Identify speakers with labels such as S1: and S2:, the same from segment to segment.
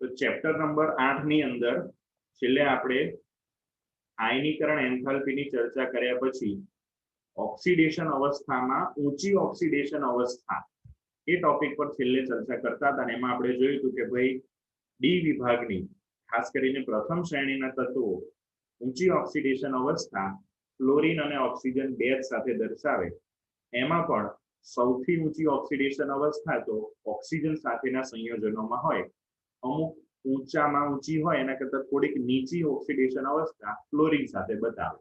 S1: તો chapter number 8 ની અંદર છેલ્લે આપણે આયનીકરણ એન્થાલ્પીની ચર્ચા કર્યા પછી ઓક્સિડેશન અવસ્થામાં ઊંચી ઓક્સિડેશન અવસ્થા એ ટોપિક પર છેલ્લે ચર્ચા કરતા હતા અને એમાં આપણે જોયું હતું કે ભાઈ ડી વિભાગની ખાસ કરીને પ્રથમ શ્રેણીના તત્વો ઊંચી ઓક્સિડેશન અવસ્થા ફ્લોરિન અને ઓક્સિજન બેઝ સાથે દર્શાવે એમાં પણ સૌથી ઊંચી ઓક્સિડેશન અવસ્થા તો ઓક્સિજન સાથેના સંયોજનોમાં હોય અમુક ઊંચામાં ઊંચી હોય એના કરતા થોડીક નીચી ઓક્સિડેશન અવસ્થા ફ્લોરિન સાથે બતાવે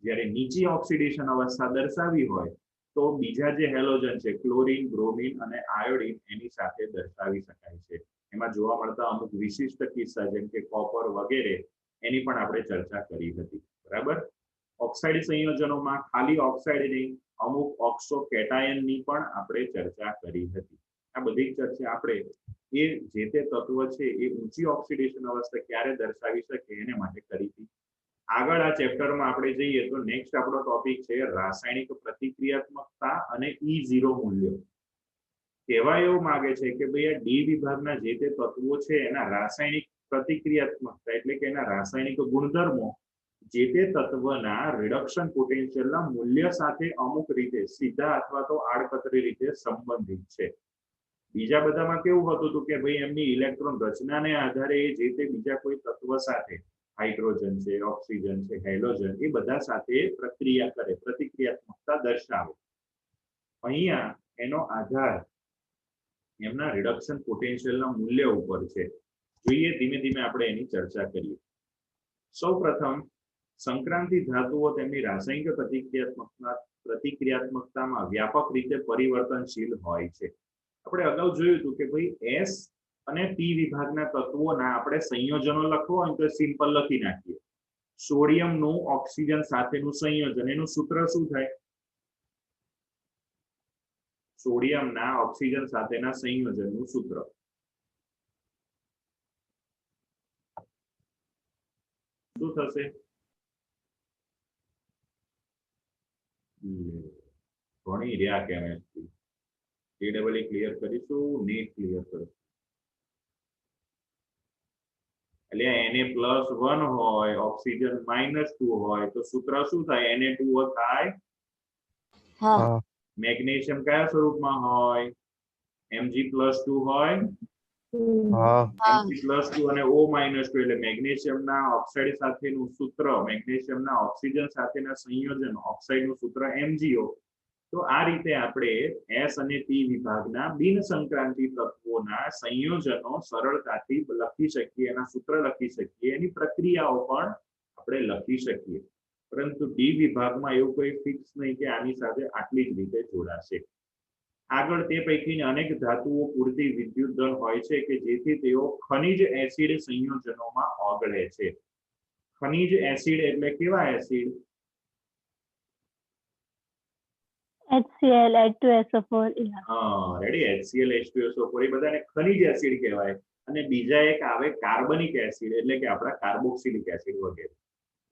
S1: જ્યારે નીચી ઓક્સિડેશન અવસ્થા દર્શાવી હોય તો બીજા જે હેલોજન છે ક્લોરીન બ્રોમિન અને આયોડિન એની સાથે દર્શાવી શકાય છે એમાં જોવા મળતા અમુક વિશિષ્ટ કિસ્સા જેમ કે કોપર વગેરે એની પણ આપણે ચર્ચા કરી હતી બરાબર ઓક્સાઇડ સંયોજનોમાં ખાલી ઓક્સાઇડ નહીં અમુક ઓક્સો કેટાયનની પણ આપણે ચર્ચા કરી હતી આ બધી ચર્ચા આપણે એ જે તે તત્વ છે એ ઊંચી ઓક્સિડેશન અવસ્થા ક્યારે દર્શાવી શકે એને માટે કરી હતી આગળ આ ચેપ્ટરમાં આપણે જઈએ તો નેક્સ્ટ આપણો ટોપિક છે રાસાયણિક પ્રતિક્રિયાત્મકતા અને E0 મૂલ્યો કહેવા એવું માંગે છે કે ભાઈ આ ડી વિભાગના જે તે તત્વો છે એના રાસાયણિક પ્રતિક્રિયાત્મકતા એટલે કે એના રાસાયણિક ગુણધર્મો જે તે તત્વના રિડક્શન પોટેન્શિયલના મૂલ્ય સાથે અમુક રીતે સીધા અથવા તો આડકતરી રીતે સંબંધિત છે બીજા બધામાં કેવું હતું હતું કે ભાઈ એમની ઇલેક્ટ્રોન રચનાને આધારે જે તે બીજા કોઈ તત્વ સાથે હાઇડ્રોજન છે ઓક્સિજન છે હેલોજન એ બધા સાથે પ્રક્રિયા કરે પ્રતિક્રિયાત્મકતા દર્શાવે અહીંયા એનો આધાર એમના રિડક્શન પોટેન્શિયલના મૂલ્ય ઉપર છે જોઈએ ધીમે ધીમે આપણે એની ચર્ચા કરીએ સૌપ્રથમ સંક્રાંતિ ધાતુઓ તેમની રાસાયણિક પ્રતિક્રિયાત્મકતામાં વ્યાપક રીતે પરિવર્તનશીલ હોય છે આપણે અગાઉ જોયું હતું કે ભાઈ એસ અને પી વિભાગના તત્વોના આપણે સંયોજનો લખવો હોય તો સિમ્પલ લખી નાખીએ સોડિયમનું ઓક્સિજન સાથેનું સંયોજન એનું સૂત્ર શું થાય સોડિયમના ઓક્સિજન સાથેના સંયોજનનું સૂત્ર શું થશે ઘણી રહ્યા કેમેસ્ટ્રી ટીડબલ્યુ ક્લિયર કરીશું નીટ ક્લિયર કરીશું એટલે Na+1 હોય ઓક્સિજન -2 હોય તો સૂત્ર શું થાય Na2O થાય
S2: હા
S1: મેગ્નેશિયમ કયા સ્વરૂપમાં હોય Mg+2 હોય Mg+2 અને O- 2 એટલે મેગ્નેશિયમના ઓક્સાઇડ સાથેનું સૂત્ર મેગ્નેશિયમના ઓક્સિજન સાથેના સંયોજન ઓક્સાઇડનું સૂત્ર MgO તો આ રીતે આપણે S અને P વિભાગના બિન સંક્રાંતિ તત્વોના સંયોજનો સરળતાથી લખી શકીએ એના સૂત્ર લખી શકીએ એની પ્રક્રિયાઓ પણ આપણે લખી શકીએ પરંતુ ડી વિભાગમાં એવું કોઈ ફિક્સ નહીં કે આની સાથે આટલી જ રીતે જોડાશે આગળ તે પૈકીની અનેક ધાતુઓ પૂરતી વિદ્યુત દળ હોય છે કે જેથી તેઓ ખનિજ એસિડ સંયોજનોમાં ઓગળે છે ખનિજ એસિડ એટલે કેવા acid
S3: HCl H2SO4
S1: ready HCl H2SO4 એ બધાને ખનિજ એસિડ કહેવાય અને બીજા એક આવે કાર્બનિક એસિડ એટલે કે આપણા કાર્બોક્સિલિક એસિડ વગેરે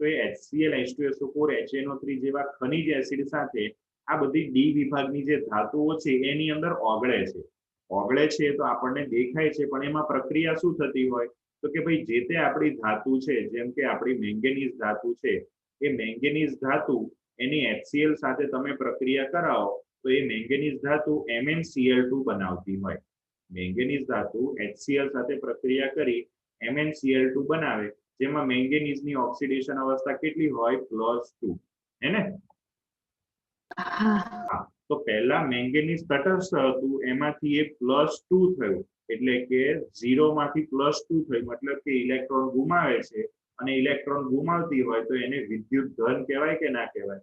S1: તો એ HCl H2SO4 HNO3 જેવા ખનિજ એસિડ સાથે આ બધી ડી વિભાગની જે ધાતુઓ છે એની અંદર ઓગળે છે તો આપણને દેખાય છે પણ એમાં પ્રક્રિયા શું થતી હોય તો કે ભાઈ જે તે આપણી ધાતુ છે જેમ કે આપણી મેંગેનીઝ ધાતુ છે એ મેંગેનીઝ ધાતુ એની HCl સાથે તમે પ્રક્રિયા કરાવો તો એ મેંગેનીઝ ધાતુ MnCl2 બનાવતી હોય મેંગેનીઝ ધાતુ HCl સાથે પ્રક્રિયા કરી MnCl2 બનાવે જેમાં મેંગેનીઝની ઓક્સિડેશન અવસ્થા કેટલી હોય +2 હે ને તો પહેલા મેંગેનીઝ તટસ્થ હતું એમાંથી એ +2 થયું એટલે કે 0 માંથી +2 થયું મતલબ કે ઇલેક્ટ્રોન ગુમાવે છે અને ઇલેક્ટ્રોન ગુમાવતી હોય તો એને વિદ્યુત ધન કહેવાય કે ના કહેવાય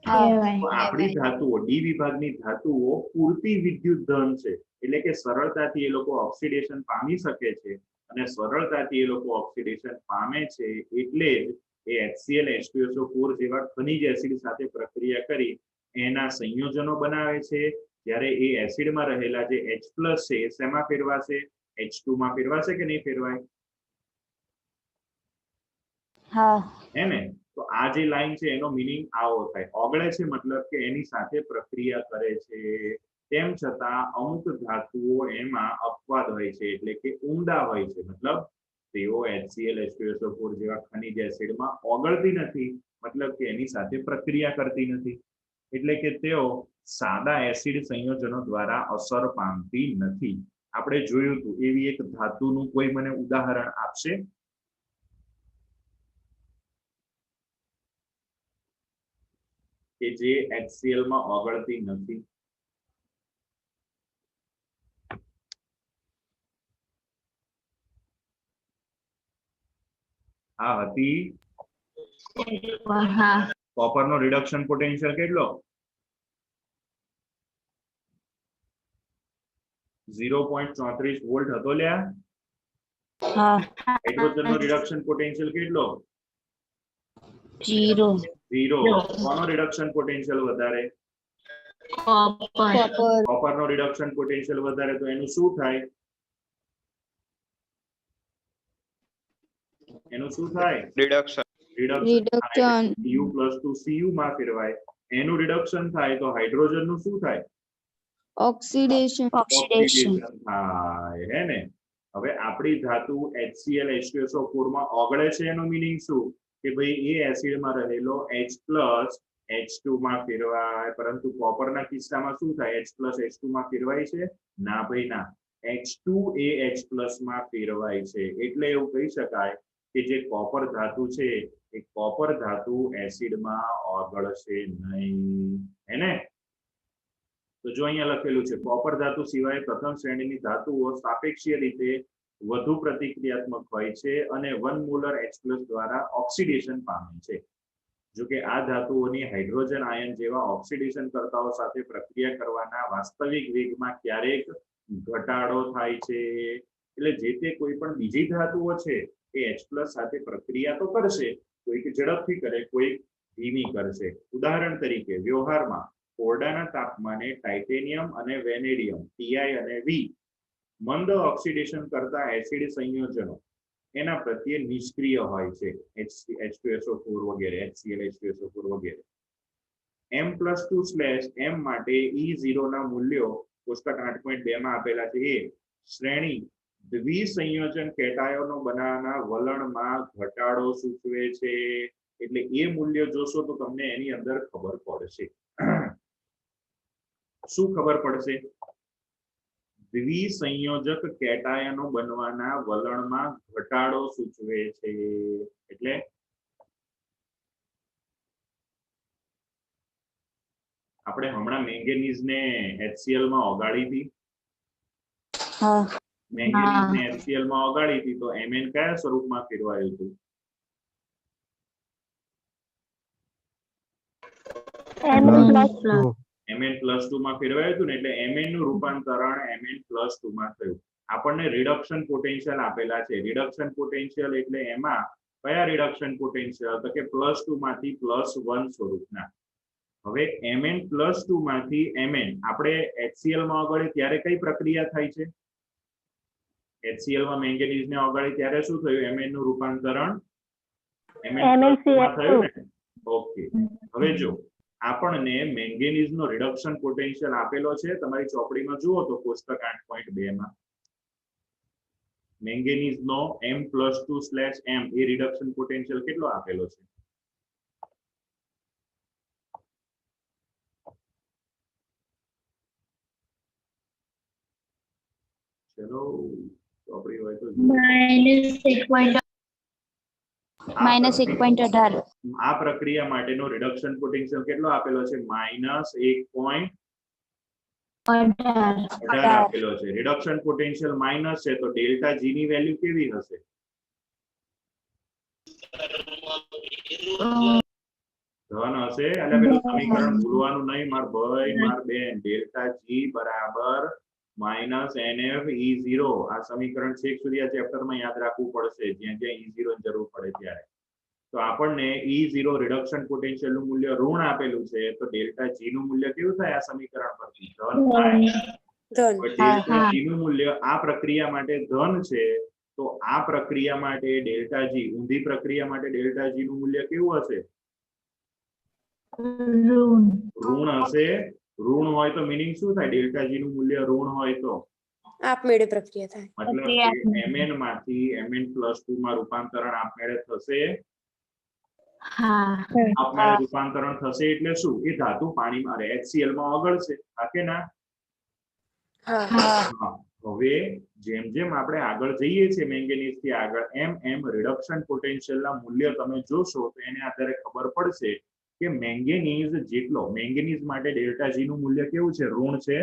S1: આપણી ધાતુઓ ડી વિભાગની ધાતુઓ પૂરતી વિદ્યુત ધન છે એટલે કે સરળતાથી એ લોકો ઓક્સિડેશન પામી શકે છે અને સરળતાથી એ લોકો ઓક્સિડેશન પામે છે એટલે જ એ HCl H2SO4 જેવા ખનિજ એસિડ સાથે પ્રક્રિયા કરી એના સંયોજનો બનાવે છે જ્યારે એ એસિડમાં રહેલા જે H+ છે એ શેમાં ફેરવાશે H2 માં ફેરવાશે કે નહીં ફેરવાય હે ને તો આ જે લાઈન છે એનો મીનિંગ આવો થાય ઓગળે છે મતલબ કે એની સાથે પ્રક્રિયા કરે છે તેમ છતાં અમુક ધાતુઓ એમાં અપવાદ હોય છે, એટલે કે ઊંડા હોય છે, મતલબ તેઓ HCl H2SO4 જેવા ખનિજ એસિડમાં ઓગળતી નથી, મતલબ કે એની સાથે પ્રક્રિયા કરતી નથી, એટલે કે તેઓ સાદા એસિડ સંયોજનો દ્વારા અસર પામતી નથી. આપણે જોયું હતું એવી એક ધાતુનું કોઈ મને ઉદાહરણ આપશે? કે જે HCl માં ઓગળતી નથી. આ હતી કોપરનો રિડક્શન પોટેન્શિયલ કેટલો? 0.34 વોલ્ટ હતો લ્યા.
S2: હા
S1: હાઇડ્રોજનનો રિડક્શન પોટેન્શિયલ કેટલો?
S2: 0
S1: 0. કોનો રિડક્શન પોટેન્શિયલ વધારે?
S2: copper
S1: કોપરનો રિડક્શન પોટેન્શિયલ વધારે, તો એનું શું થાય? એનું શું થાય?
S4: રિડક્શન
S2: reduction
S1: Cu+2Cu માં ફેરવાય. એનું રિડક્શન થાય તો હાઇડ્રોજનનું શું થાય?
S2: oxidation
S1: ઓક્સિડેશન થાય, હે ને? હવે આપણી ધાતુ HCl H2SO4 માં ઓગળે છે, એનો મીનિંગ શું? કે ભાઈ એ એસિડમાં રહેલો H+ H2 માં ફેરવાય, પરંતુ કોપરના કિસ્સામાં શું થાય? H+ H2 માં ફેરવાય છે? ના ભાઈ ના, H2 એ H+ માં ફેરવાય છે. એટલે એવું કહી શકાય કે જે કોપર ધાતુ છે એ કોપર ધાતુ એસિડમાં ઓગળશે નહીં, હે ને? તો જો અહીંયા લખેલું છે કોપર ધાતુ સિવાય પ્રથમ શ્રેણીની ધાતુઓ સાપેક્ષીય રીતે વધુ પ્રતિક્રિયાત્મક હોય છે અને 1 મોલર H+ દ્વારા ઓક્સિડેશન પામે છે. જો કે આ ધાતુઓની હાઇડ્રોજન આયન જેવા ઓક્સિડેશન કરતાઓ સાથે પ્રક્રિયા કરવાના વાસ્તવિક વેગમાં ક્યારેક ઘટાડો થાય છે. એટલે જે તે કોઈ પણ બીજી ધાતુઓ છે એ H+ સાથે પ્રક્રિયા તો કરશે, કોઈક ઝડપથી કરે, કોઈ ધીમી કરશે. ઉદાહરણ તરીકે વ્યવહારમાં ઓરડાના તાપમાને ટાઇટેનિયમ અને વેનેડિયમ Ti અને V મંદ ઓક્સિડેશન કરતા એસિડ સંયોજનો એના પ્રત્યે નિષ્ક્રિય હોય છે, H2SO4 વગેરે, HCl H2SO4 વગેરે. M+2/M માટે E0 ના મૂલ્યો કોષ્ટક 8.2 માં આપેલા છે. એ શ્રેણી દ્વિસંયોજન કેટાયોનો બનાવવાના વલણમાં ઘટાડો સૂચવે છે. એટલે એ મૂલ્ય જોશો તો તમને એની અંદર ખબર પડશે. શું ખબર પડશે? દ્વિસંયોજક કેટાયનો બનવાના વલણમાં ઘટાડો સૂચવે છે. એટલે આપણે હમણાં મેંગેનીઝ ને HCl માં ઓગાળી હતી.
S2: હા
S1: મેંગેનીઝ ને HCl માં ઓગાળી હતી તો Mn કયા સ્વરૂપમાં ફેરવાયું હતું? Mn+2 માં ફેરવાયું હતું ને, એટલે Mn નું રૂપાંતરણ Mn+2 માં થયું. આપણને રિડક્શન પોટેન્શિયલ આપેલા છે. રિડક્શન પોટેન્શિયલ એટલે એમાં કયા રિડક્શન પોટેન્શિયલ? તો કે +2 માંથી +1 સ્વરૂપના. હવે Mn+2 માંથી Mn આપણે HCl માં ઓગાળી ત્યારે કઈ પ્રક્રિયા થાય છે? HCl માં મેંગેનીઝ ને ઓગાળી ત્યારે શું થયું? Mn નું રૂપાંતરણ Mn+2 માં થયું ને? ઓકે. હવે જો આપણને મેંગેનીઝ નો રિડક્શન પોટેન્શિયલ આપેલો છે, તમારી ચોપડીમાં જુઓ તો કોષ્ટક 8.2 માં મેંગેનીઝ નો M+2/M એ રિડક્શન પોટેન્શિયલ કેટલો આપેલો છે? ચલો ચોપડી હોય તો
S2: -1.18
S1: આ પ્રક્રિયા માટેનો રિડક્શન પોટેન્શિયલ કેટલો આપેલો છે? -1.18 આપેલો છે. રિડક્શન પોટેન્શિયલ માઇનસ છે તો ડેલ્ટા G ની વેલ્યુ કેવી હશે? ધન હશે. એટલે પેલું સમીકરણ ભૂલવાનું નહીં માર ભાઈ માર બેન. ડેલ્ટા G બરાબર -NF E0. આ સમીકરણ છેક સુધી આ ચેપ્ટરમાં યાદ રાખવું પડશે, જ્યાં જ્યાં E0 ની જરૂર પડે ત્યારે. તો આપણને E0 રિડક્શન પોટેન્શિયલ નું મૂલ્ય ઋણ આપેલું છે, તો ડેલ્ટા G નું મૂલ્ય કેવું થાય? આ સમીકરણ પરથી ધન થાય. ડેલ્ટા G નું મૂલ્ય આ પ્રક્રિયા માટે ધન છે, તો આ પ્રક્રિયા માટે ડેલ્ટા G, ઊંધી પ્રક્રિયા માટે ડેલ્ટા G નું મૂલ્ય કેવું હશે? ઋણ હશે. ઋણ હોય તો મીનિંગ શું થાય? ડેલ્ટા જી નું મૂલ્ય ઋણ હોય તો
S4: આપમેળે પ્રક્રિયા થાય.
S1: મતલબ કે mn માંથી mn+2 માં રૂપાંતરણ આપમેળે થશે.
S3: હા.
S1: આપમેળે રૂપાંતરણ થશે એટલે શું? એ ધાતુ પાણીમાં HCl માં ઓગળશે. હા કે ના?
S4: હા.
S1: હા. હવે જેમ જેમ આપણે આગળ જઈએ છીએ મેંગેનીઝ થી આગળ એમ રિડક્શન પોટેન્શિયલ ના મૂલ્ય તમે જોશો તો એને આધારે ખબર પડશે કે મેંગેનીઝ જેટલો મેંગેનીઝ માટે ડેલ્ટા જી નું મૂલ્ય કેવું છે? ઋણ છે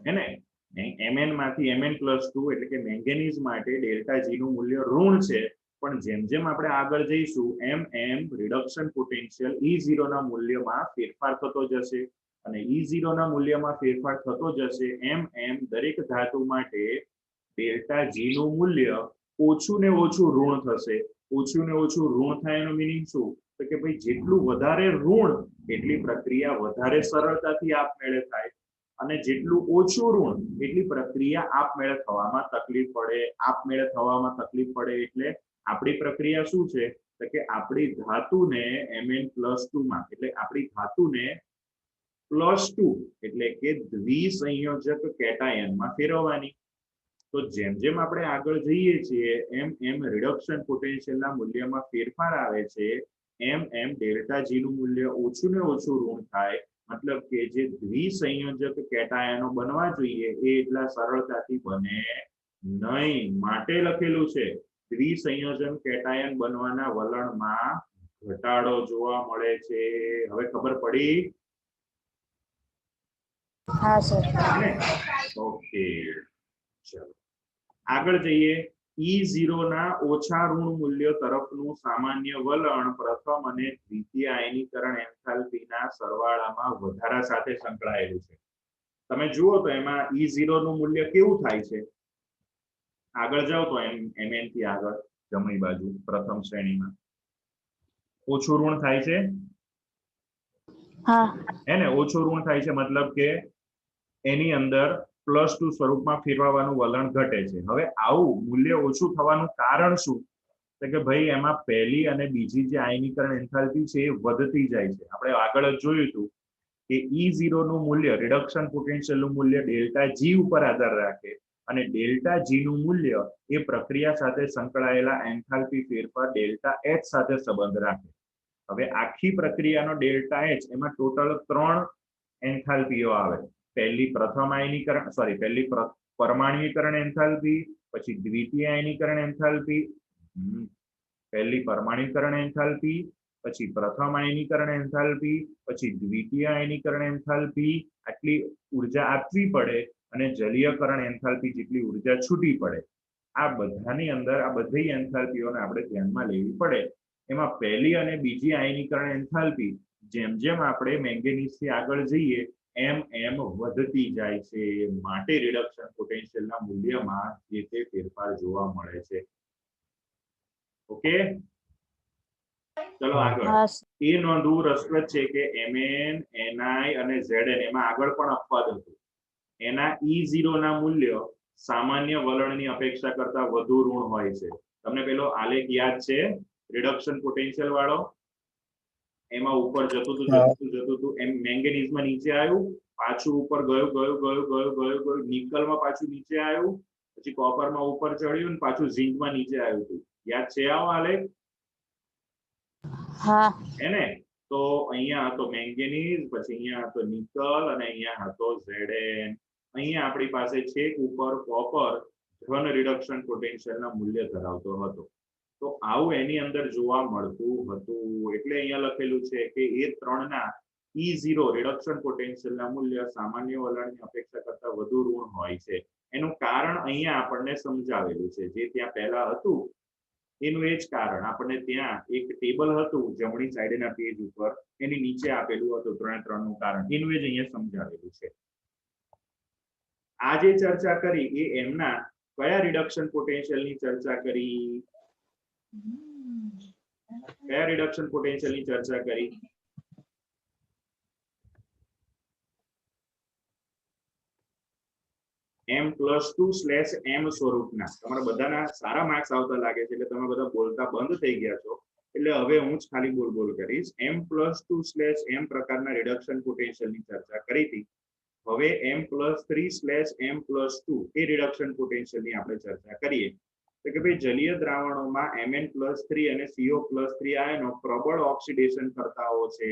S1: હે ને? mn માંથી mn+2 એટલે કે મેંગેનીઝ માટે ડેલ્ટા જી નું મૂલ્ય ઋણ છે. પણ જેમ જેમ આપણે આગળ જઈશું એમ રિડક્શન પોટેન્શિયલ E0 ના મૂલ્યમાં ફેરફાર થતો જશે અને E0 ના મૂલ્યમાં ફેરફાર થતો જશે એમ દરેક ધાતુ માટે ડેલ્ટા જી નું મૂલ્ય ઓછું ને ઓછું ઋણ થશે. ઓછું ને ઓછું ઋણ થાય એનો મીનિંગ શું? તો કે ભાઈ જેટલું વધારે ઋણ એટલી પ્રક્રિયા વધારે સરળતાથી આપમેળે થાય અને જેટલું ઓછું ઋણ એટલી પ્રક્રિયા આપમેળે થવામાં તકલીફ પડે. આપમેળે થવામાં તકલીફ પડે એટલે આપણી પ્રક્રિયા શું છે? તો કે આપણી ધાતુને mn+2 માં એટલે આપણી ધાતુને +2 એટલે કે દ્વિસંયોજક કેટાયનમાં ફેરવવાની. તો જેમ જેમ આપણે આગળ જઈએ છીએ એમ રિડક્શન પોટેન્શિયલના મૂલ્યમાં ફેરફાર આવે છે એમ ડેલ્ટા જી નું મૂલ્ય ઓછું ને ઓછું ઋણ થાય. મતલબ કે જે દ્વિસંયોજક કેટાયનો બનવા જોઈએ એ એટલા સરળતાથી બને નહીં. માટે લખેલું છે દ્વિસંયોજન કેટાયન બનવાના વલણમાં ઘટાડો જોવા મળે છે. હવે ખબર પડી?
S2: હા સર.
S1: ઓકે, ચલો આગળ જઈએ. E0 ના ઓછા ઋણ મૂલ્ય તરફનું સામાન્ય વલણ પ્રથમ અને દ્વિતીય આયનીકરણ એન્થાલ્પીના સરવાળામાં વધારા સાથે સંકળાયેલું છે. તમે જુઓ તો એમાં E0 નું મૂલ્ય કેવું થાય છે? આગળ જાઓ તો mn થી આગળ જમણી બાજુ પ્રથમ શ્રેણીમાં ઓછું ઋણ થાય છે
S2: હા.
S1: હે ને? ઓછું ઋણ થાય છે મતલબ કે એની અંદર +2 સ્વરૂપમાં ફેરવવાનું વલણ ઘટે છે. હવે આવું મૂલ્ય ઓછું થવાનું કારણ શું? તો કે ભાઈ એમાં પહેલી અને બીજી જે આયનીકરણ એન્થાલ્પી છે એ વધતી જાય છે. આપણે આગળ જ જોયું હતું કે E0 નું મૂલ્ય રિડક્શન પોટેન્શિયલ નું મૂલ્ય ડેલ્ટા જી ઉપર આધાર રાખે અને ડેલ્ટા જી નું મૂલ્ય એ પ્રક્રિયા સાથે સંકળાયેલા એન્થાલ્પી ફેરફાર ડેલ્ટા એચ સાથે સંબંધ રાખે. હવે આખી પ્રક્રિયાનો ડેલ્ટા એચ એમાં ટોટલ 3 એન્થાલ્પીઓ આવે. પહેલી પરમાણ્વીકરણ એન્થાલ્પી, પછી દ્વિતીય આયનીકરણ એન્થાલ્પી, પહેલી પરમાણ્વીકરણ એન્થાલ્પી, પછી પ્રથમ આયનીકરણ એન્થાલ્પી, પછી દ્વિતીય આયનીકરણ એન્થાલ્પી. આટલી ઉર્જા આપવી પડે અને જલીયકરણ એન્થાલ્પી જેટલી ઉર્જા છૂટી પડે. આ બધાની અંદર આ બધી એન્થાલ્પીઓને આપણે ધ્યાનમાં લેવી પડે. એમાં પહેલી અને બીજી આયનીકરણ એન્થાલ્પી જેમ જેમ આપણે મેંગેનીઝથી આગળ જઈએ એમ વધતી જાય છે. માટે રિડક્શન પોટેન્શિયલના મૂલ્યમાં જે તે ફેરફાર જોવા મળે છે. ઓકે, ચલો આગળ. એ નોંધવું રસપ્રદ છે કે Mn, Ni અને Zn એમાં આગળ પણ અપવાદ હતું. એના E0 ના મૂલ્ય સામાન્ય વલણની અપેક્ષા કરતા વધુ ઋણ હોય છે. તમને પેલો આલેખ યાદ છે રિડક્શન પોટેન્શિયલ વાળો? એમાં ઉપર જતું હતું એમ મેંગેનીઝમાં નીચે આવ્યું, પાછું ઉપર ગયું, નિકલમાં પાછું નીચે આવ્યું, પછી કોપરમાં ઉપર ચડ્યું અને પાછું ઝિંકમાં નીચે આવ્યું હતું. યાદ છે આવો આલેખ?
S2: હા.
S1: એને તો અહીંયા હતો મેંગેનીઝ, પછી અહીંયા હતો નિકલ અને અહીંયા હતો Zn. અહીંયા આપણી પાસે છેક ઉપર કોપર ધન રિડક્શન પોટેન્શિયલના મૂલ્ય ધરાવતો હતો. તો આવું એની અંદર જોવા મળતું હતું. એટલે અહીંયા લખેલું છે કે એ ત્રણના E0 રિડક્શન પોટેન્શિયલના મૂલ્ય સામાન્ય વલણની અપેક્ષા કરતા વધુ ઋણ હોય છે. એનું કારણ અહીંયા આપણને સમજાવેલું છે. જે ત્યાં પહેલા હતું એનું એ જ કારણ આપણને ત્યાં એક ટેબલ હતું જમણી સાઈડના પેજ ઉપર, એની નીચે આપેલું હતું 3 નું કારણ. એનું એ જ અહીંયા સમજાવેલું છે. આ જે ચર્ચા કરી એ એમના કયા રિડક્શન પોટેન્શિયલની ચર્ચા કરી? કયા રિડક્શન પોટેન્શિયલની ચર્ચા કરી? M+2/M સ્વરૂપના. તમારા બધાના સારા માર્ક્સ આવતા લાગે છે એટલે તમે બધા બોલતા બંધ થઈ ગયા છો. એટલે હવે હું જ ખાલી બોલ કરીશ. M+2/M પ્રકારના રિડક્શન પોટેન્શિયલની ચર્ચા કરી હતી. હવે M+3/M+2 એ રિડક્શન પોટેન્શિયલની આપણે ચર્ચા કરીએ. તો કે ભાઈ જલીય દ્રાવણોમાં Mn+3 અને CO+3 આયનો પ્રબળ ઓક્સિડેશન કરતાઓ છે.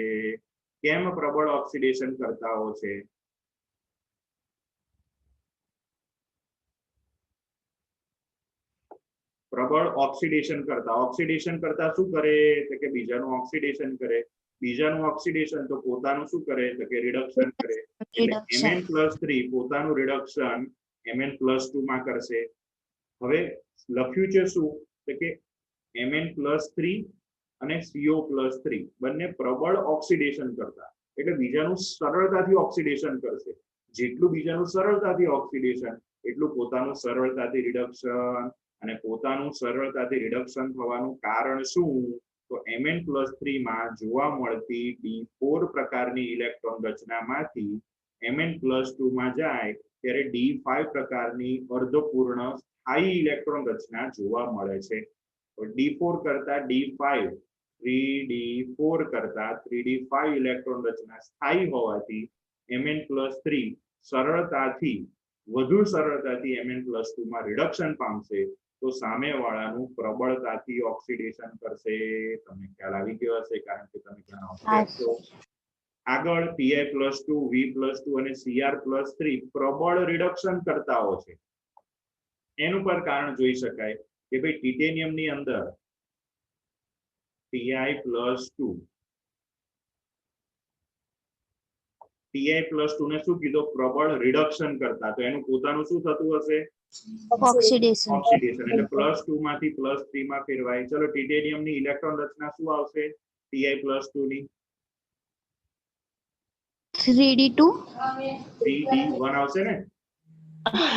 S1: કેમ પ્રબળ ઓક્સિડેશન કરતાઓ છે? પ્રબળ ઓક્સિડેશન કરતા શું કરે? તો કે બીજાનું ઓક્સિડેશન કરે. બીજાનું ઓક્સિડેશન તો પોતાનું શું કરે? તો કે રિડક્શન કરે. એટલે Mn+3 પોતાનું રિડક્શન Mn+2 માં કરશે. હવે લખ્યું છે શું? તો કે Mn+3 અને CO+3 બંને પ્રબળ ઓક્સિડેશન કરતા, એટલે બીજાનું સરળતાથી ઓક્સિડેશન કરશે. જેટલું બીજાનું સરળતાથી ઓક્સિડેશન એટલું પોતાનું સરળતાથી રિડક્શન. અને પોતાનું સરળતાથી રિડક્શન થવાનું કારણ શું? તો Mn+3 માં જોવા મળતી D4 પ્રકારની ઇલેક્ટ્રોન રચનામાંથી Mn+2 માં જાય ત્યારે D5 પ્રકારની અર્ધપૂર્ણ સ્થાયી ઇલેક્ટ્રોન રચના જોવા મળે છે. D4 કરતા D5 3D4 કરતા 3D5 ઇલેક્ટ્રોન રચના સ્થાયી હોવાથી Mn+3 વધુ સરળતાથી Mn+2 માં રિડક્શન પામશે. તો સામેવાળાનું પ્રબળતાથી ઓક્સિડેશન કરશે. તમને ખ્યાલ આવી ગયો હશે કારણ કે તમે ઘણા ઓબ્જેક્ટ છો. આગળ Pi+2 V+2 અને Cr+3 પ્રબળ રિડક્શન કરતાઓ છે. એનું પર કારણ જોઈ શકાય કે ભાઈ ટિટેનિયમની અંદર Ti+2 ને શું કીધું? પ્રબળ રિડક્શન કરતા. તો એનું પોતાનું શું થતું હશે?
S2: ઓક્સિડેશન.
S1: એટલે +2 માંથી +3 માં ફેરવાય. ચલો ટિટેનિયમની ઇલેક્ટ્રોન રચના શું આવશે? Ti+2 ની
S2: 3D2
S1: 3D1 આવશે ને?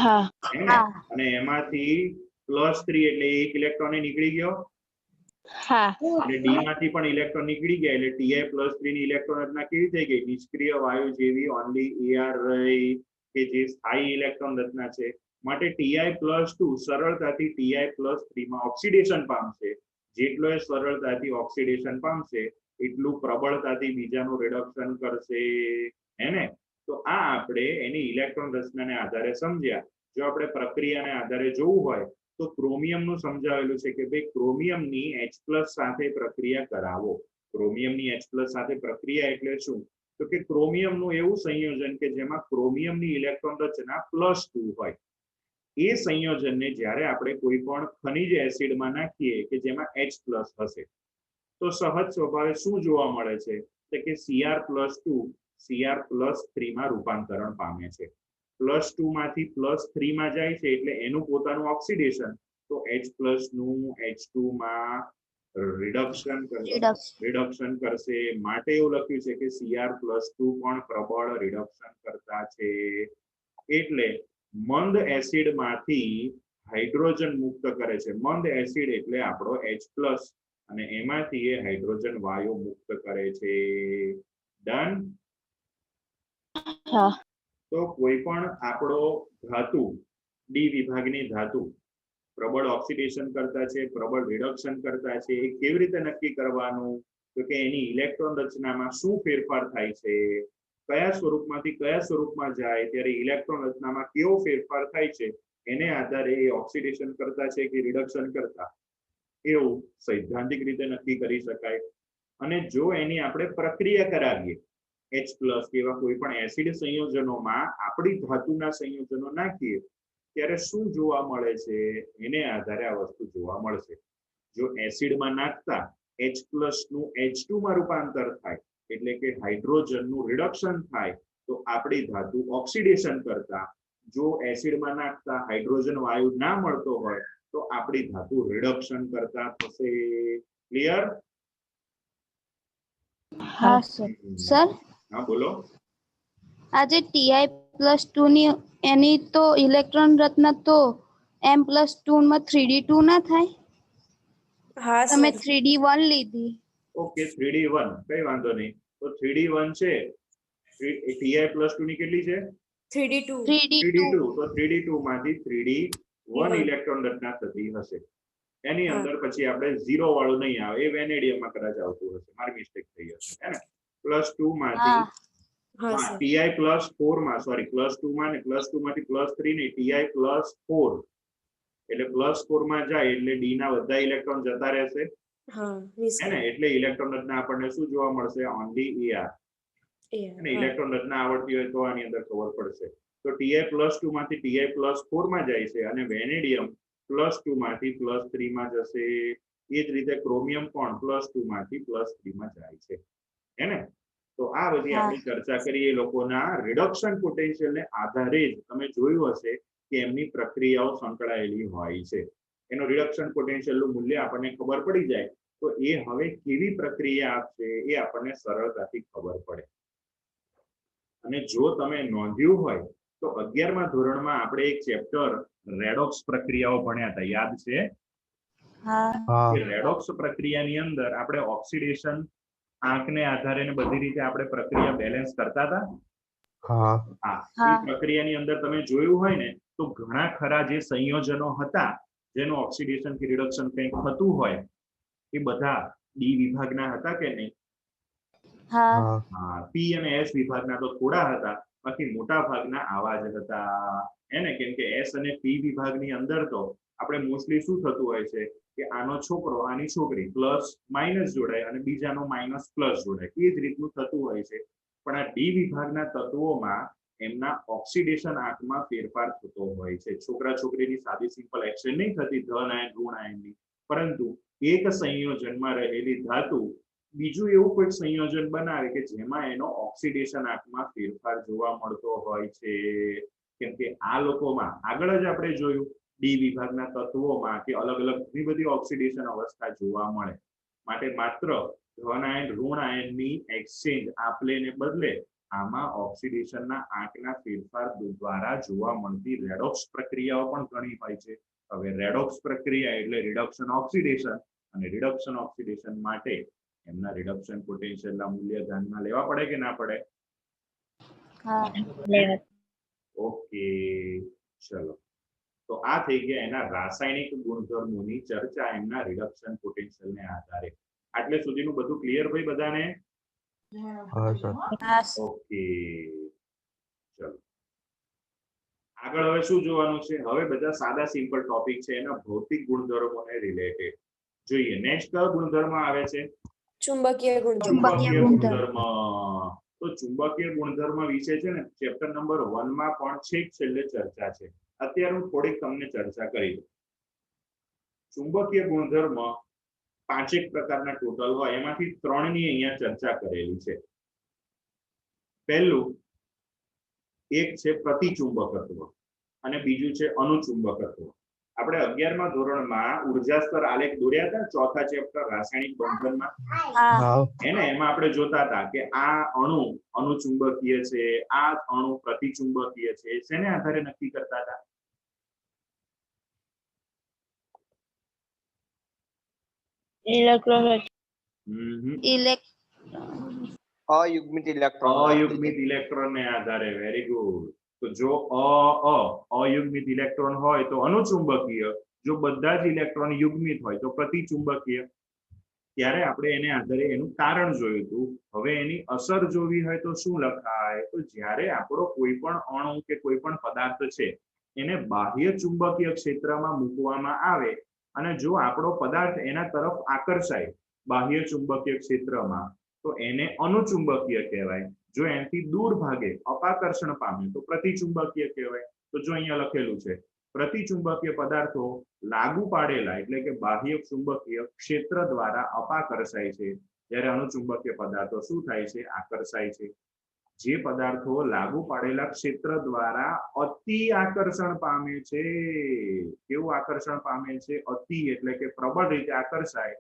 S2: હા
S1: અને એમાંથી +3 એટલે એક ઇલેક્ટ્રોન નીકળી ગયો.
S2: હા
S1: અને ડી માંથી પણ ઇલેક્ટ્રોન નીકળી ગયા એટલે Ti+3 ની ઇલેક્ટ્રોન રચના કેવી થઈ ગઈ? નિષ્ક્રિય વાયુ જેવી ઓન્લી Ar રહી કે જે સ્થાયી ઇલેક્ટ્રોન રચના છે. માટે Ti+2 સરળતાથી Ti+3 માં ઓક્સિડેશન પામશે. જેટલો એ સરળતાથી ઓક્સિડેશન પામશે એટલું પ્રબળતાથી બીજાનું રિડક્શન કરશે. હે ને? તો આ આપણે એની ઇલેક્ટ્રોન રચનાને આધારે સમજ્યા. જો આપણે પ્રક્રિયાને આધારે જોવું હોય તો ક્રોમિયમનું સમજાવેલું છે કે ભાઈ ક્રોમિયમની H+ સાથે પ્રક્રિયા કરાવો. ક્રોમિયમની H+ સાથે પ્રક્રિયા એટલે શું? તો કે ક્રોમિયમનું એવું સંયોજન કે જેમાં ક્રોમિયમની ઇલેક્ટ્રોન રચના +2 હોય. એ સંયોજનને જ્યારે આપણે કોઈ પણ ખનિજ એસિડમાં નાખીએ કે જેમાં H+ હશે તો સહજ સ્વભાવે શું જોવા મળે છે? તો કે Cr+2 Cr+3 માં રૂપાંતરણ પામે છે. +2 માંથી +3 માં જાય છે એટલે એનું પોતાનું ઓક્સિડેશન. તો H+ નું H2 માં રિડક્શન કરશે. માટે એવું લખ્યું છે કે Cr+2 પણ પ્રબળ રિડક્શન કરતા છે. એટલે મંદ એસિડમાંથી હાઇડ્રોજન મુક્ત કરે છે. મંદ એસિડ એટલે આપણો H+ અને એમાંથી એ હાઇડ્રોજન વાયુ મુક્ત કરે છે. ડન? તો કોઈ પણ આપણો ધાતુ ડી વિભાગની ધાતુ પ્રબળ ઓક્સિડેશન કરતા છે, પ્રબળ રિડક્શન કરતા છે. એ કેવી રીતે નક્કી કરવાનું? તો કે એની ઇલેક્ટ્રોન રચનામાં શું ફેરફાર થાય છે, કયા સ્વરૂપમાંથી કયા સ્વરૂપમાં જાય ત્યારે ઇલેક્ટ્રોન રચનામાં કેવો ફેરફાર થાય છે એને આધારે એ ઓક્સિડેશન કરતા છે કે રિડક્શન કરતા એવું સૈદ્ધાંતિક રીતે નક્કી કરી શકાય. અને જો એની આપણે પ્રક્રિયા કરાવીએ H+ કેવા કોઈ પણ એસિડ સંયોજનોમાં આપણી ધાતુના સંયોજનો નાખીએ ત્યારે શું જોવા મળે છે એને આધારે આ વસ્તુ જોવા મળશે. જો એસિડમાં નાખતા H+ નું H2 માં રૂપાંતર થાય એટલે કે હાઇડ્રોજનનું રિડક્શન થાય તો આપણી ધાતુ ઓક્સિડેશન કરતા. જો એસિડમાં નાખતા હાઇડ્રોજન વાયુ ના મળતો હોય તો આપણી ધાતુ રિડક્શન કરતા થશે. ક્લિયર?
S2: હા સર.
S1: હા બોલો.
S2: આજે Ti+2 ની એની તો ઇલેક્ટ્રોન રચના તો M+2 માં 3D2 ના થાય?
S4: હા
S2: તમે
S4: સર.
S2: 3D1 લીધી.
S1: ઓકે 3D1 કઈ વાંધો નહીં. તો 3D1 છે. Ti+2 ની કેટલી છે?
S4: 3D2.
S2: 3D2
S1: તો 3D2 માંથી 3D1 ઇલેક્ટ્રોન રચના થતી હશે. એની
S4: હા.
S1: અંદર પછી આપણે 0 વાળું નહીં આવે, એ વેનેડિયમમાં કદાચ આવતું હશે, મારી મિસ્ટેક થઈ હશે, હે ને. +2 માંથી
S2: હા
S4: હા સર
S1: Ti +4 માં, સોરી +2 માં ને +2 માંથી +3 ને Ti +4, એટલે +4 માં જાય એટલે D ના બધા ઇલેક્ટ્રોન જતા રહેશે,
S4: હા
S1: હે
S4: નિષ્ક્રિય
S1: ને. એટલે ઇલેક્ટ્રોન રચના આપણને શું જોવા મળશે? Only Ar.
S4: એ
S1: અને
S4: હા
S1: ઇલેક્ટ્રોન રચના આવડતી હોય તો આની અંદર ખબર પડશે. તો Ti +2 માંથી Ti +4 માં જાય છે, અને વેનેડિયમ +2 માંથી +3 માં જશે. એ જ રીતે ક્રોમિયમ પણ +2 માંથી +3 માં જાય છે, હે ને. તો આ બધી
S2: હા.
S1: આપણી ચર્ચા કરીએ લોકોના રિડક્શન પોટેન્શિયલ ને આધારે જ તમે જોયું હશે કે એમની પ્રક્રિયાઓ સંકળાયેલી હોય છે. એનો રિડક્શન પોટેન્શિયલ નું મૂલ્ય આપણને ખબર પડી જાય તો એ હવે કેવી પ્રક્રિયા આપશે એ આપણને સરળતાથી ખબર પડે. અને જો તમે નોંધ્યું હોય તો 11મા ધોરણમાં આપણે એક ચેપ્ટર રેડોક્સ પ્રક્રિયાઓ ભણ્યા હતા, યાદ છે?
S2: હા
S1: એ રેડોક્સ પ્રક્રિયાની અંદર આપણે ઓક્સિડેશન આંકને આધારે ને બધી રીતે આપણે પ્રક્રિયા બેલેન્સ કરતા હતા. હા, એ
S2: હા.
S1: પ્રક્રિયાની અંદર તમે જોયું હોય ને તો ઘણા ખરા જે સંયોજનો હતા જેનું ઓક્સિડેશન કે રિડક્શન કંઈક થતું હોય એ બધા ડી વિભાગના હતા કે નહીં?
S2: હા
S1: હા, પી અને એસ વિભાગના તો થોડા હતા, બાકી મોટા ભાગના આવા જ હતા, એને. કેમ કે એસ અને પી વિભાગની અંદર તો આપણે મોસ્ટલી શું થતું હોય છે કે આનો છોકરો આની છોકરી પ્લસ માઇનસ જોડાય અને બીજાનો માઇનસ પ્લસ જોડાય, એ જ રીતનું થતું હોય છે. પણ આ ડી વિભાગના તત્વોમાં એમના ઓક્સિડેશન આંકમાં ફેરફાર થતો હોય છે. છોકરા છોકરીની સાદી સિમ્પલ એક્શન નહીં થતી ધન આયન ઋણ આયનની, પરંતુ એક સંયોજનમાં રહેલી ધાતુ બીજું એવું કોઈ સંયોજન બનાવે કે જેમાં એનો ઓક્સિડેશન આંકમાં ફેરફાર જોવા મળતો હોય છે. કેમ કે આ લોકોમાં આગળ જ આપણે જોયું ડી વિભાગના તત્વોમાં કે અલગ અલગ ઘણી બધી ઓક્સિડેશન અવસ્થા જોવા મળે. માટે માત્ર ધન આયન ઋણ આયનની એક્સચેન્જ આપલે ને બદલે આમાં ઓક્સિડેશનના આંકના ફેરફાર દ્વારા જોવા મળતી રેડોક્સ પ્રક્રિયાઓ પણ ઘણી હોય છે. હવે રેડોક્સ પ્રક્રિયા એટલે રિડક્શન ઓક્સિડેશન, અને રિડક્શન ઓક્સિડેશન માટે એમના રિડક્શન પોટેન્શિયલના મૂલ્ય ધ્યાનમાં લેવા પડે કે ના પડે?
S2: હા
S1: ઓકે, ચલો. તો આ થઈ ગયા એના રાસાયણિક ગુણધર્મોની ચર્ચા એમના રિડક્શન પોટેન્શિયલને આધારે. આટલે સુધીનું બધું ક્લિયર ભાઈ બધાને?
S2: હા
S1: ઓકે, ચલો. આગળ હવે શું જોવાનું છે? હવે બધા સાદા સિમ્પલ ટોપિક છે એના ભૌતિક ગુણધર્મોને રિલેટેડ જોઈએ. નેક્સ્ટ કયો ગુણધર્મ આવે છે?
S4: ચુંબકીય ગુણધર્મ
S1: ચુંબકીય ગુણધર્મ. તો ચુંબકીય ગુણધર્મ વિશે છે ને ચેપ્ટર નંબર 1 માં પણ છેક છેલ્લે ચર્ચા છે. અત્યારે હું થોડીક તમને ચર્ચા કરી દઉં. ચુંબકીય ગુણધર્મ 5 પ્રકારના ટોટલ હોય, એમાંથી 3ની અહીંયા ચર્ચા કરેલી છે. પહેલું એક છે પ્રતિચુંબકત્વ અને બીજું છે અનુચુંબકત્વ. આપણે 11મા ધોરણમાં ઉર્જા સ્તર આલેખ દોર્યા હતા, ચોથા ચેપ્ટર રાસાયણિક બંધનમાં. એને એમાં આપણે જોતા હતા કે આ અણુ અનુચુંબકીય છે, આ અણુ પ્રતિચુંબકીય છે. શેને આધારે નક્કી કરતા હતા? અયુગ્મિત ઇલેક્ટ્રોનને આધારે. Very good. તો જો અયુગ્મિત ઇલેક્ટ્રોન હોય તો અનુચુંબકીય, જો બધા જ ઇલેક્ટ્રોન યુગ્મિત હોય તો પ્રતિચુંબકીય. ત્યારે આપણે એને આધારે એનું કારણ જોયું હતું. હવે એની અસર જોવી હોય તો શું લખાય? તો જ્યારે આપણો કોઈ પણ અણુ કે કોઈ પણ પદાર્થ છે એને બાહ્ય ચુંબકીય ક્ષેત્રમાં મૂકવામાં આવે અને જો આપણો પદાર્થ એના તરફ આકર્ષાય બાહ્ય ચુંબકીય ક્ષેત્રમાં તો એને અનુચુંબકીય કહેવાય. જો એનાથી દૂર ભાગે અપાકર્ષણ પામે તો પ્રતિચુંબકીય કહેવાય. તો જો અહીંયા લખેલું છે પ્રતિચુંબકીય પદાર્થો લાગુ પાડેલા એટલે કે બાહ્ય ચુંબકીય ક્ષેત્ર દ્વારા અપાકર્ષાય છે, જ્યારે અનુચુંબકીય પદાર્થો શું થાય છે? આકર્ષાય છે. જે પદાર્થો લાગુ પાડેલા ક્ષેત્ર દ્વારા અતિ આકર્ષણ પામે છે. કેવું આકર્ષણ પામે છે? અતિ એટલે કે પ્રબળ રીતે આકર્ષાય,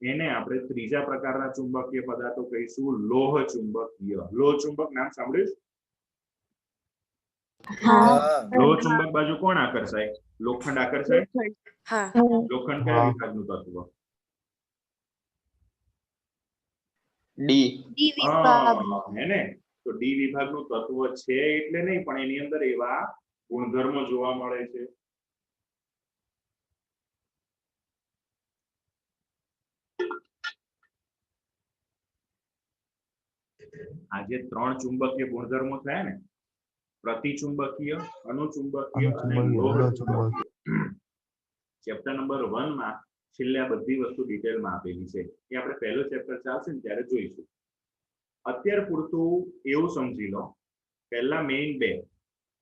S1: એને આપણે ત્રીજા પ્રકારના ચુંબકીય પદાર્થો કહીશું લોહ ચુંબકીય. લોહ ચુંબક નામ સાંભળ્યું? લોહ ચુંબક બાજુ કોણ આકર્ષાય? લોખંડ આકર્ષાય.
S4: હા
S1: લોખંડ કયા વિભાગનું તત્વ?
S2: ડી વિભાગ.
S1: હે ને? તો ડી વિભાગનું તત્વ છે એટલે નહીં, પણ એની અંદર એવા ગુણધર્મો જોવા મળે છે. આ જે 3 ચુંબકીય ગુણધર્મો થયા ને, પ્રતિચુંબકીય, અનુચુંબકીય અને લોહચુંબકીય, ચેપ્ટર નંબર 1 માં છેલ્લે આ બધી વસ્તુ ડિટેલમાં આપેલી છે. એ આપણે પહેલો ચેપ્ટર ચાલશે ને ત્યારે જોઈશું. અત્યાર પૂરતું એવું સમજી લો, પહેલા મેઇન બે,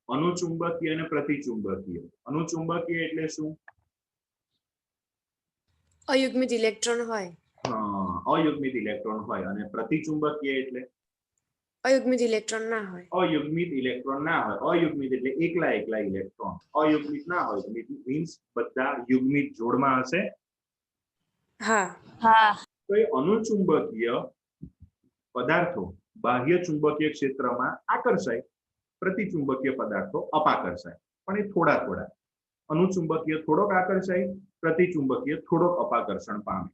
S1: અનુચુંબકીય અને પ્રતિચુંબકીય. અનુચુંબકીય એટલે શું?
S4: અયુગ્મિત ઇલેક્ટ્રોન હોય.
S1: અયુગ્મિત ઇલેક્ટ્રોન હોય. અને પ્રતિચુંબકીય એટલે
S4: અયુગ્મિત ઇલેક્ટ્રોન ના હોય.
S1: અયુગ્મિત ઇલેક્ટ્રોન ના હોય. અયુગ્મિત એટલે એકલા એકલા ઇલેક્ટ્રોન. અયુગ્મિત ના હોય મીન્સ બધા યુગ્મિત જોડમાં હશે.
S4: હા.
S2: હા.
S1: તો એ અનુચુંબકીય પદાર્થો બાહ્ય ચુંબકીય ક્ષેત્રમાં આકર્ષાય, પ્રતિચુંબકીય પદાર્થો અપાકર્ષાય. પણ એ થોડા થોડા. અનુચુંબકીય થોડોક આકર્ષાય, પ્રતિચુંબકીય થોડોક અપાકર્ષણ પામે.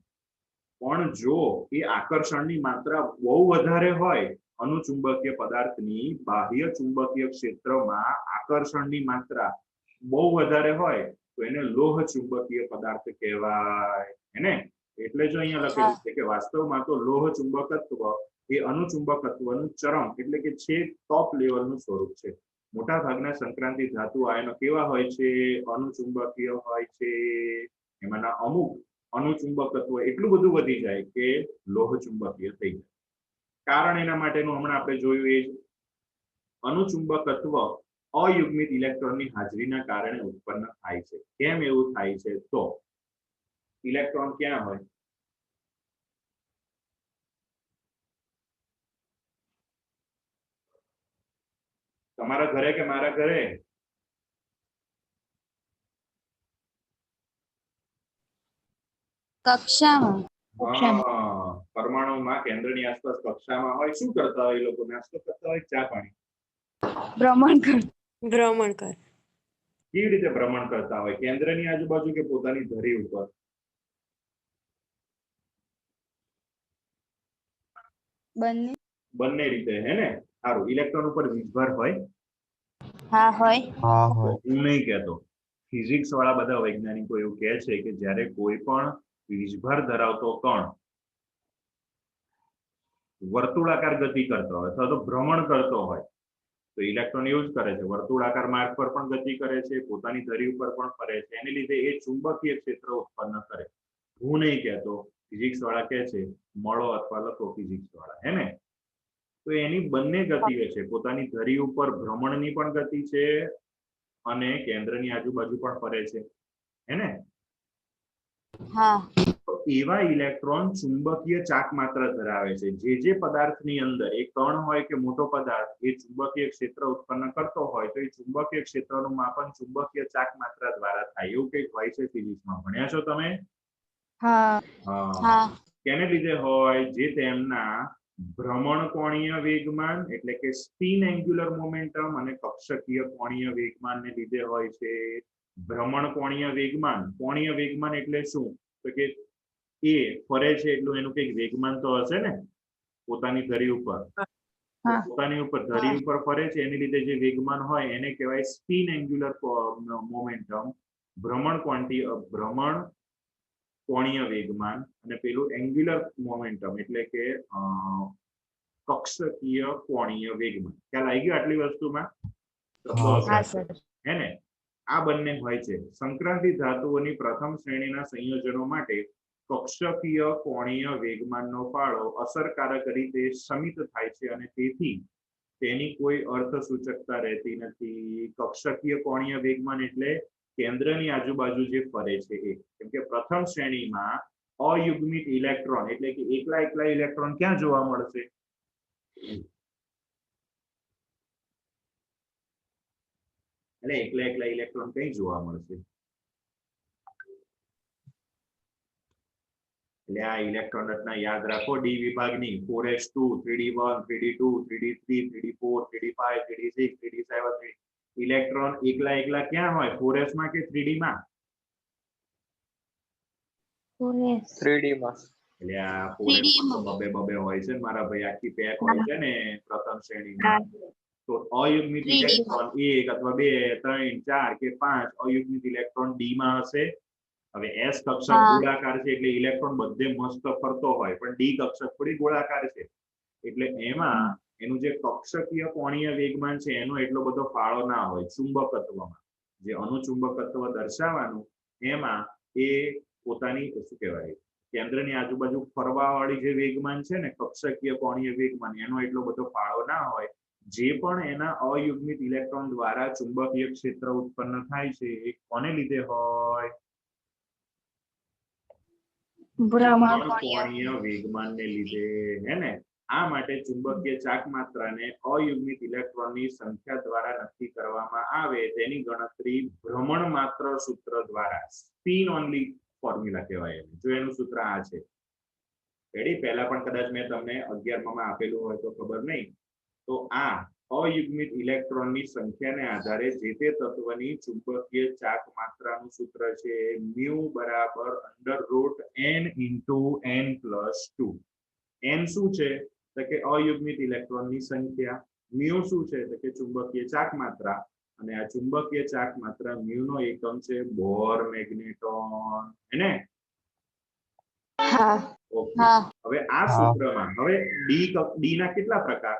S1: પણ જો એ આકર્ષણની માત્રા બહુ વધારે હોય, અનુચુંબકીય પદાર્થની બાહ્ય ચુંબકીય ક્ષેત્રમાં આકર્ષણની માત્રા બહુ વધારે હોય તો એને લોહ ચુંબકીય પદાર્થ કહેવાય. એને એટલે જો અહીંયા લખેલું છે કે વાસ્તવમાં તો લોહ ચુંબકત્વ એ અનુચુંબકત્વનું ચરમ એટલે કે છે ટોપ લેવલનું સ્વરૂપ છે. મોટા ભાગના સંક્રાંતિ ધાતુ આયનો કેવા હોય છે? અનુચુંબકીય હોય છે. એમાંના અમુક અનુચુંબકત્વ એટલું બધું વધી જાય કે લોહ ચુંબકીય થઈ જાય. કારણ એના માટેનું હમણાં આપણે જોયું એ જ, અનુચુંબકત્વ અયુગ્મિત ઇલેક્ટ્રોનની હાજરીના કારણે ઉત્પન્ન થાય છે. કેમ એવું થાય છે? તો ઇલેક્ટ્રોન ક્યાં હોય? તમારા ઘરે કે મારા ઘરે?
S2: કક્ષામાં.
S1: પરમાણુમાં કેન્દ્રની આસપાસ કક્ષામાં હોય. શું કરતા હોય એ લોકો? નાસ્તો કરતા હોય, ચા પાણી?
S2: ભ્રમણ કર.
S4: ભ્રમણ કર.
S1: કેવી રીતે ભ્રમણ કરતા હોય? કેન્દ્રની આજુબાજુ કે પોતાની ધરી ઉપર?
S2: બંને.
S1: બંને રીતે, હે ને? સારું. ઇલેક્ટ્રોન ઉપર વીજભાર હોય?
S2: હા હોય.
S1: હું નહીં કહેતો, ફિઝિક્સ વાળા બધા વૈજ્ઞાનિકો એવું કહે છે કે જ્યારે કોઈ પણ વીજભાર ધરાવતો કણ વર્તુળાકાર ગતિ કરતો હોય અથવા તો ભ્રમણ કરતો હોય તો ઇલેક્ટ્રોન એવું જ કરે છે, વર્તુળાકાર માર્ગ પર પણ ગતિ કરે છે, પોતાની ધરી ઉપર પણ ફરે છે. એને લીધે એ ચુંબકીય ક્ષેત્ર ઉત્પન્ન કરે. હું નહીં કહેતો, ફિઝિક્સ વાળા કહે છે. મળો અથવા લખો ફિઝિક્સ વાળા, હે ને? તો એની બંને ગતિઓ છે, પોતાની ધરી ઉપર ભ્રમણની પણ ગતિ છે અને કેન્દ્રની આજુબાજુ પણ ફરે છે, હે ને?
S2: હા.
S1: તો એવા ઇલેક્ટ્રોન ચુંબકીય ચાક માત્ર ધરાવે છે. જે પદાર્થની અંદર એક કણ હોય કે મોટો પદાર્થ એ ચુંબકીય ક્ષેત્ર ઉત્પન્ન કરતો હોય તો એ ચુંબકીય ક્ષેત્રનું માપન ચુંબકીય ચાક માત્ર દ્વારા થાય. એવું કંઈક હોય છે ફિઝિક્સમાં. ભણ્યા છો તમે?
S2: હા.
S1: કેને લીધે હોય? જે તેમના ભ્રમણ કોણીય વેગમાન એટલે કે સ્પિન એન્ગ્યુલર મોમેન્ટમ અને કક્ષકીય કોણીય વેગમાનને લીધે હોય છે. ભ્રમણ કોણીય વેગમાન એટલે શું? તો કે એ ફરે છે એટલું એનું કંઈક વેગમાન તો હશે ને પોતાની ધરી ઉપર. પોતાની ઉપર ધરી ઉપર ફરે છે એની લીધે જે વેગમાન હોય એને કહેવાય સ્પિન એન્ગ્યુલર મોમેન્ટમ. ભ્રમણ કોણીય વેગમાન અને પેલું એન્ગ્યુલર મોમેન્ટમ એટલે કે કક્ષકીય કોણીય વેગમાન. ખ્યાલ આવી ગયો આટલી વસ્તુમાં? હે ને? આ બંને હોય છે. સંક્રાંતિ ધાતુઓની પ્રથમ શ્રેણીના સંયોજનો માટે કક્ષકીય કોણીય વેગમાનનો ફાળો અસરકારક રીતે સમિત થાય છે અને તેથી તેની કોઈ અર્થ સૂચકતા રહેતી નથી. કક્ષકીય કોણીય વેગમાન એટલે કેન્દ્રની આજુબાજુ જે ફરે છે એ. કેમ કે પ્રથમ શ્રેણીમાં અયુગ્મિત ઇલેક્ટ્રોન એટલે કે એકલા એકલા ઇલેક્ટ્રોન ક્યાં જોવા મળશે? એટલે એકલા ઇલેક્ટ્રોન કઈ જોવા મળશે? એટલે આ ઇલેક્ટ્રોન રચના યાદ રાખો ડી વિભાગની. 4s2 3d1 3d2 3d3 3d4 3d5 3d6 3d7 electron એકલા ક્યાં હોય? 4s માં કે 3d માં?
S3: 3D માં.
S1: એટલે આ 4s માં બબે હોય છે મારા ભાઈ. આખી પેક હોય છે ને પ્રથમ શ્રેણીમાં. તો અયુગ્મિત ઇલેક્ટ્રોન 1 અથવા 2 3 4 કે 5 અયુગ્મિત ઇલેક્ટ્રોન ડી માં હશે. હવે એસ કક્ષક ગોળાકાર છે એટલે ઇલેક્ટ્રોન બધે મસ્ત ફરતો હોય, પણ ડી કક્ષક થોડી ગોળાકાર છે. એટલે એમાં એનું જે કક્ષકીય કોણીય વેગમાન છે એનો એટલો બધો ફાળો ના હોય ચુંબકત્વમાં. જે અનુચુંબકત્વ દર્શાવવાનું એમાં એ પોતાની શું કહેવાય કેન્દ્રની આજુબાજુ ફરવા વાળી જે વેગમાન છે ને કક્ષકીય કોણીય વેગમાન એનો એટલો બધો ફાળો ના હોય. જે પણ એના અયુગ્મિત ઇલેક્ટ્રોન દ્વારા ચુંબકીય ક્ષેત્ર ઉત્પન્ન થાય છે એ કોને લીધે હોય?
S2: ભ્રમણ
S1: કોણીય વેગમાનને લીધે હે ને. આ માટે ચુંબકીય ચાક માત્રાને અયુગ્મિત ઇલેક્ટ્રોનની સંખ્યા દ્વારા નક્કી કરવામાં આવે તેની ગણતરી ભ્રમણ માત્ર સૂત્ર દ્વારા સ્પિન ઓનલી ફોર્મ્યુલા કહેવાય. જો એનું સૂત્ર આ છે રેડી. પહેલા પણ કદાચ મેં તમને 11માં આપેલું હોય તો ખબર નહીં. તો આ અયુગ્મિત ઇલેક્ટ્રોનની સંખ્યાને આધારે જે તે તત્વની ચુંબકીય ચાક માત્રાનું સૂત્ર છે મ્યુ બરાબર √n × n + 2. n શું છે તો કે અયુગ્મિત ઇલેક્ટ્રોનની સંખ્યા, મ્યુ શું છે તો કે ચુંબકીય ચાક માત્રા, અને આ ચુંબકીય ચાક માત્રા મ્યુ નો એકમ છે બોર મેગ્નેટોન. હેને?
S2: હા
S1: ઓકે.
S2: હા
S1: હવે આ સૂત્રમાં હવે ડી ના કેટલા પ્રકાર?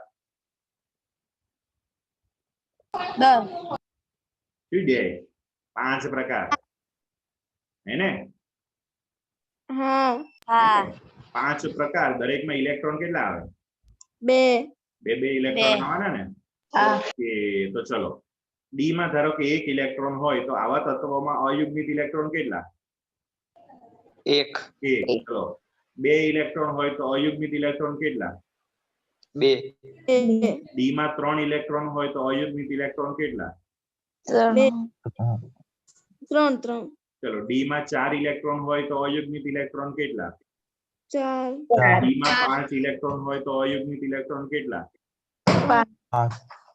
S2: 10
S1: 5 પ્રકાર હેને?
S4: હા
S2: હા
S1: 5 પ્રકાર. દરેકમાં ઇલેક્ટ્રોન કેટલા આવે?
S4: 2
S1: બે ઇલેક્ટ્રોન
S2: બે.
S1: આવવાના ને?
S2: હા
S1: ઓકે. તો ચલો ડી માં ધારો કે 1 ઇલેક્ટ્રોન હોય તો આવા તત્વોમાં અયુગ્મિત ઇલેક્ટ્રોન કેટલા?
S3: 1
S1: ચલો 2 ઇલેક્ટ્રોન હોય તો અયુગ્મિત ઇલેક્ટ્રોન કેટલા?
S3: 2
S1: ડી માં 3 ઇલેક્ટ્રોન હોય તો અયુગ્મિત ઇલેક્ટ્રોન કેટલા?
S4: 3
S1: ચલો ડી માં 4 ઇલેક્ટ્રોન હોય તો અયુગ્મિત ઇલેક્ટ્રોન કેટલા?
S4: 4
S1: ડી માં 5 ઇલેક્ટ્રોન હોય તો અયુગ્મિત ઇલેક્ટ્રોન કેટલા?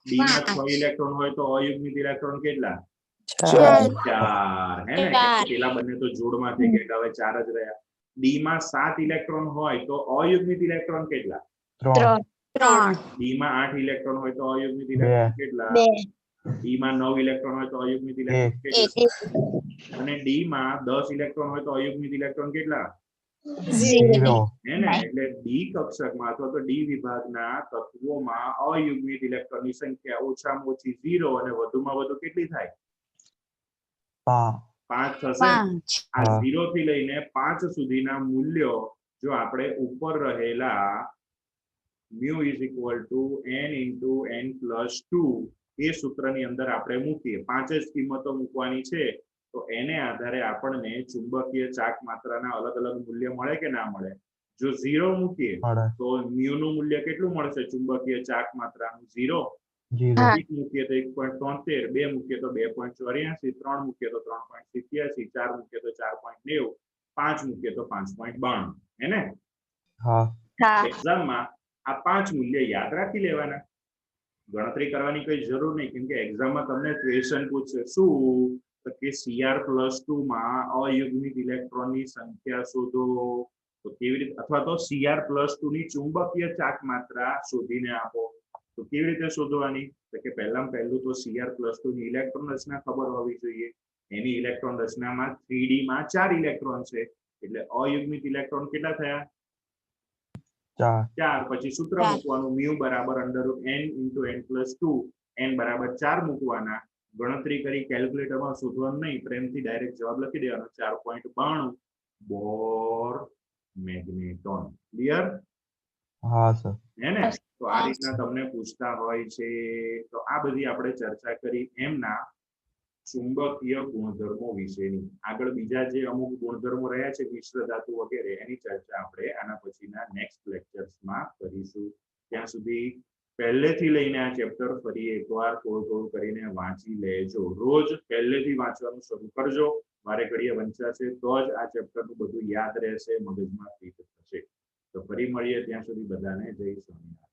S1: ડી માં 6 ઇલેક્ટ્રોન હોય તો અયુગ્મિત ઇલેક્ટ્રોન કેટલા? 4. હે ને?
S2: ચાર.
S1: પેલા બંને તો જોડમાં થઈ ગયા હવે 4 જ રહ્યા. ડી માં 7 ઇલેક્ટ્રોન હોય તો અયુગ્મિત ઇલેક્ટ્રોન કેટલા?
S2: 3
S1: ડી માં 8 ઇલેક્ટ્રોન હોય તો અયુગ્મિત ઇલેક્ટ્રોન કેટલા? ડી માં 9 ઇલેક્ટ્રોન હોય તો અયુગ્મિત ઇલેક્ટ્રોન કેટલા? અને ડી માં 10 ઇલેક્ટ્રોન હોય તો અયુગ્મિત ઇલેક્ટ્રોન કેટલા? હે ને? એટલે ડી કક્ષકમાં અથવા તો ડી વિભાગના તત્વોમાં અયુગ્મિત ઇલેક્ટ્રોનની સંખ્યા ઓછામાં ઓછી 0 અને વધુમાં વધુ કેટલી થાય? 5 થશે. આ 0 થી લઈને 5 સુધીના મૂલ્યો જો આપણે ઉપર રહેલા mu = n × n + 2 એ સૂત્રની અંદર આપણે મૂકીએ. 5 જ કિંમતો મૂકવાની છે તો એને આધારે આપણને ચુંબકીય ચાક માત્રાના અલગ અલગ મૂલ્ય મળે કે ના મળે? જો 0 મૂકીએ તો mu નું મૂલ્ય કેટલું મળશે? ચુંબકીય ચાક માત્રાનું 0. 1 મૂકીએ તો 1.73, 2 મૂકીએ તો 2.84, 3 મૂકીએ તો 3.87, 4 મૂકીએ તો 4.90, 5 મૂકીએ તો 5.92. હે ને? એક્ઝામમાં આ 5 મૂલ્ય યાદ રાખી લેવાના. ગણતરી કરવાની કોઈ જરૂર નહીં, કેમ કે એક્ઝામમાં તમને ક્વેશ્ચન પૂછશે શું તો કે Cr+2 માં અયુગ્મિત ઇલેક્ટ્રોનની સંખ્યા શોધો. તો કેવી રીતે? અથવા તો Cr+2 ની ચુંબકીય ચાક માત્રા શોધીને આપો. તો કેવી રીતે શોધવાની? તો કે પહેલું તો Cr+2 ની ઇલેક્ટ્રોન રચના ખબર હોવી જોઈએ. એની ઇલેક્ટ્રોન રચનામાં 3D માં 4 ઇલેક્ટ્રોન છે એટલે અયુગ્મિત ઇલેક્ટ્રોન કેટલા થયા? 4. પછી સૂત્ર મૂકવાનું mu બરાબર √n × n + 2, n બરાબર 4 મૂકવાના. ગણતરી કરી કેલ્ક્યુલેટરમાં શોધવાનું નહીં, પ્રેમથી ડાયરેક્ટ જવાબ લખી દેવાનો 4.92 બોર મેગ્નેટોન. ક્લિયર? હે ને? તો આ રીતના તમને પૂછતા હોય છે. તો આ બધી આપણે ચર્ચા કરી એમના ચુંબકીય ગુણધર્મો વિશેની. આગળ બીજા જે અમુક ગુણધર્મો રહ્યા છે મિશ્ર ધાતુ વગેરે એની ચર્ચા આપણે આના પછીના નેક્સ્ટ લેક્ચર્સમાં કરીશું. ત્યાં સુધી પહેલેથી લઈને આ ચેપ્ટર ફરી એકવાર થોડું કરીને વાંચી લેજો. રોજ પહેલેથી વાંચવાનું શરૂ કરજો. વારે ઘડીએ વંચાશે તો જ આ ચેપ્ટરનું બધું યાદ રહેશે, મગજમાં ફિટ થશે. તો ફરી મળીએ, ત્યાં સુધી બધાને જય સ્વામિનારાયણ.